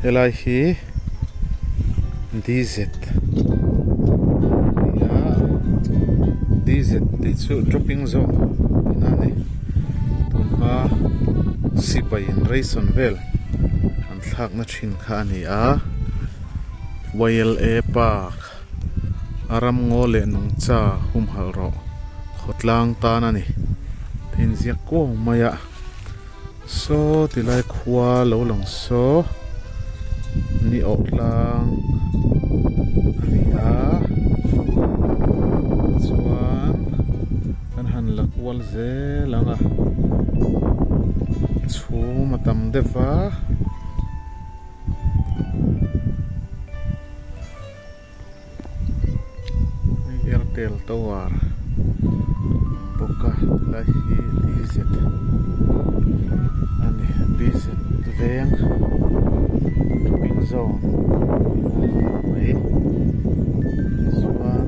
helai hi DZ ya DZ ti chu dropping zone inani tunha sipai in reason vel an thlak na thin kha ani a YLA Park aram ngole nung cha hum hal ro khotlang ta na ni thin ziak ko maya so tilai khwa lo lang so ni otlang ani a chuan kan han lakwal ze langa chu matam dewa Airtel Tower boka lai hi DZ ani DZ veng dropping zone mai suan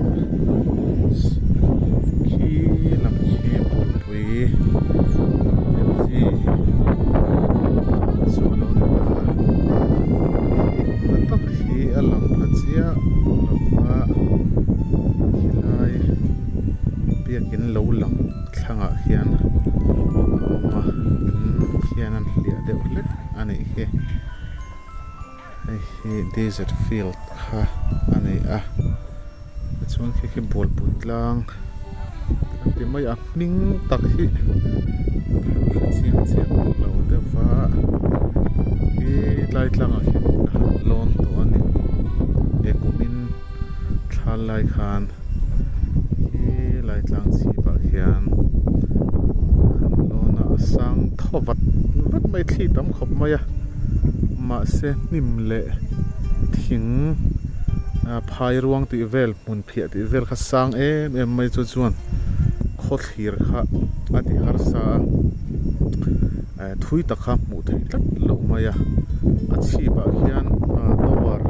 ki lam ki pul pui si solo na tak hi alam phachia lova hilai biakin lo lang thlanga hian ma hian an hlia deuh hlek ani he hi desert field kha ani a chuan khi bol putlang ti mai a hming tak hi chiang chiang lo dewa hi lai tlanga hi lon to ani ekumin thalai khan hi lai tlang chi ba hian lona sang thovat vat mai thi tam khop maya ma se nim le thing phai ruang ti vel mun phia ti vel kha sang em mai chu chuan kho thlir kha ati har sa thui ta kha mu thei tat lo maya a chi ba hian tower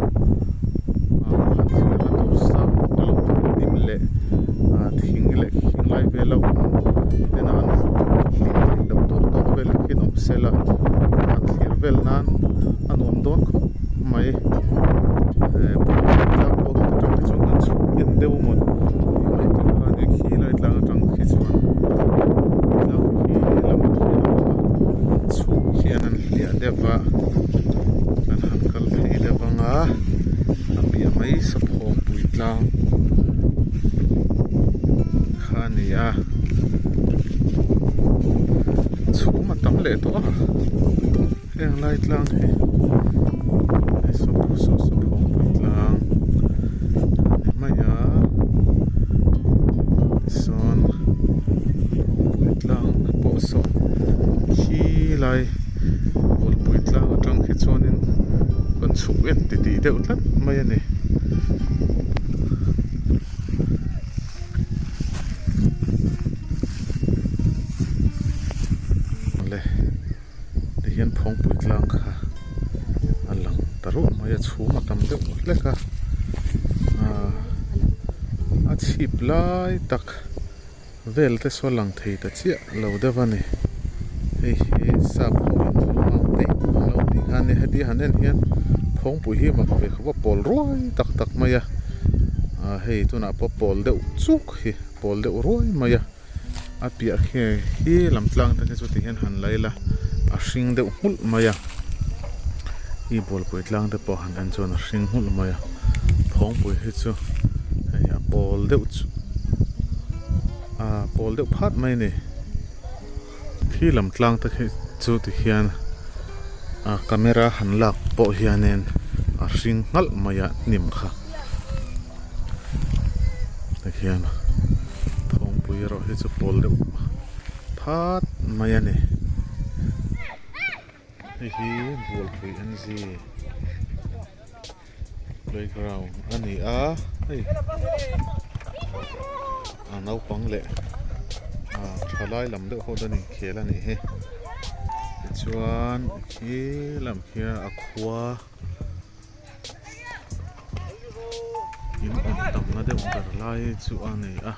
han thlir na to sang lo nim le thing lai ve lo ena an do to vel kin om sela an thlir vel nan anom don kho mai in deu mon mai tu kha ne khi lai tlang tang khi chuan lam hi lam chu hian an hlia dewa an han kal thei dewanga apia mai saphom pui tlang khania chu ma tam le to heng lai tlang he so phom pui tlang maya son lang po so khi lai bol pui tlang tang khi chonin kon chuk et ti ti deuh tlat mai ani le ti hian phong pui tlang kha alang taru mai chu ma tam deuh leka chip lai tak vel te so lang thei ta chia lo devani hei sa phom te lo ti han heti hanen hian phong pui hi ma ve khawa pol roi tak tak maya hei tuna pol deuh chuk hi pol deuh roi maya apia khe hi lam tlang ta ke chu ti hian han laila a hring deuh hmul maya hi bol pui tlang te po han an chon a hring hmul maya phong pui hi chu pol deuh phat mai ni khi lam tlang ta khi chu ti hian camera han lak po hianen a hring ngal maya nim kha ta hian thong pui ro hi chu pol deuh phat maya ni hi bol pui an ji playground ani a hei nau pang le thalai lam deuh ho dani khela ni he chuan khi lam hia a khwa in on tam na deuh dar lai chu ani a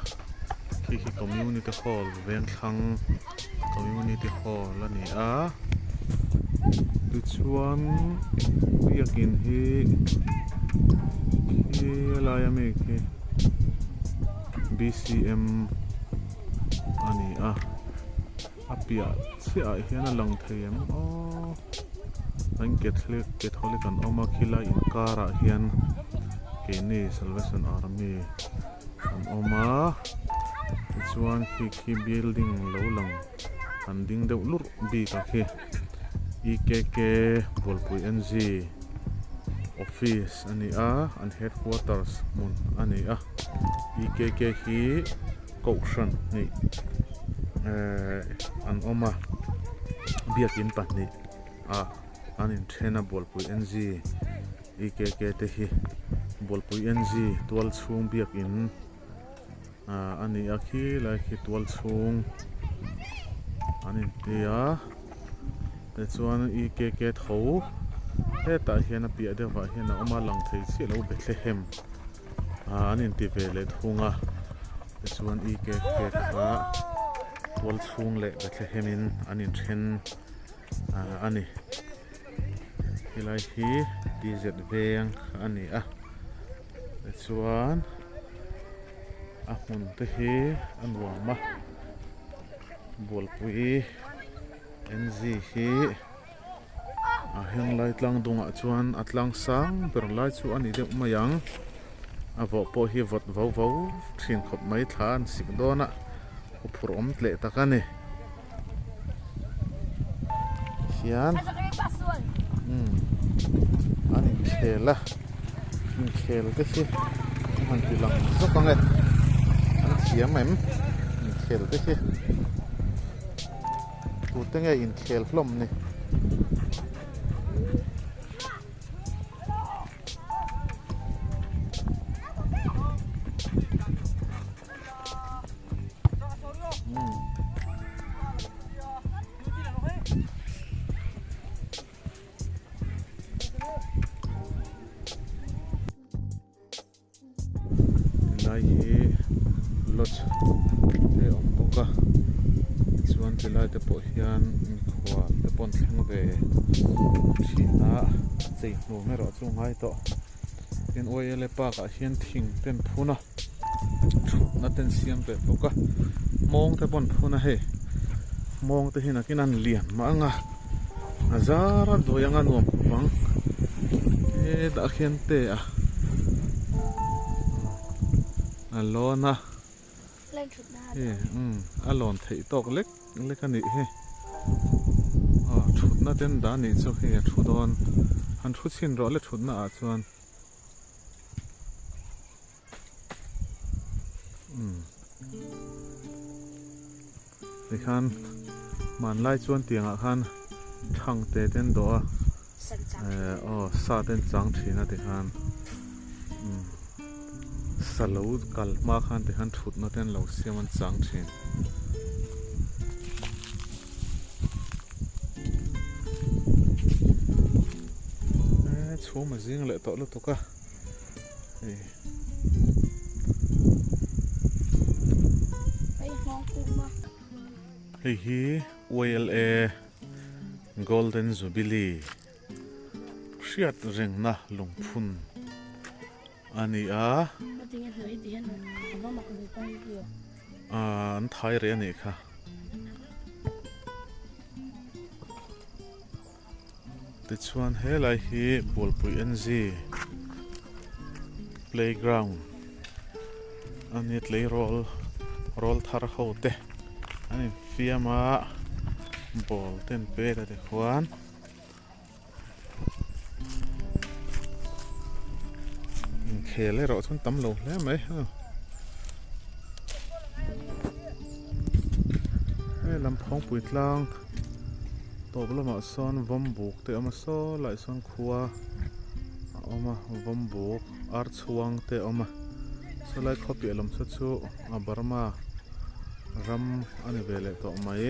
khi community hall ven thlang community hall ani a tu chuan biakin hi laya me ke BCM ani apia chia hian a lang thei em an ke thole kan oma khila in kara hian ke ni Salvation Army an oma chuan khi building lo lang an ding deuh lur bi ka khi EKK Bolpui NG office ani an headquarters mun ani EKK hi Kaushan ni an oma biakin pahni anin thena Bolpui NG EKK te hi Bolpui NG tual chhung biakin ani khi lai khi tual chhung anin tia te chuan EKK tho ta hian a pia dewa hian a oma lang thei chi lo Bethlehem anin ti ve le thunga te chuan EKK kha tual chhung le Bethlehem in anin then ani hilai hi DZ veng ani te chuan mun te hi an wama Bolpui NG hi heng lai tlang dunga chuan atlang sang ber lai chu ani deuh mayang vo po hi vot vo thin khop mai thla an sik dona phur om tle takani hian ani khela in khel te hi man ti lang zokange an thiam em in khel te hi tu te nge in khel hlom ni lai hi lot te om boka chuan ti lai te pawh hian khwa te pon thleng ve thina chei hnu me ro chu ngai to in oil park a hian thing ten phuna na ten siam pe boka mong te pon phuna he mong te hina kinan lian ma anga azara doyanga nuam bang da khian te alona alon thei tok lek ani he thutna ten da ni chu he thudon han thu chin ro le thutna chuan khan man lai chuan tianga khan thang te ten do sa ten chang thina te khan salo kalma khan te khan thutna ten lo siaman chang thin chhuma jing le to lu tuka hi OLA Golden Jubilee hriat rengna lungphun ani an thai re ani kha ti chuan helai hi Bolpui NG playground ani tlei rol thar ho te ani fiama ball ten pe ta te khuan in khele ro chun tam lo hle mai lam phong pui tlang to blama son vom buk te ama so lai son khuwa oma vom buk ar chuang te oma so lai khopi lam sa chu a barma ram ani vele to mai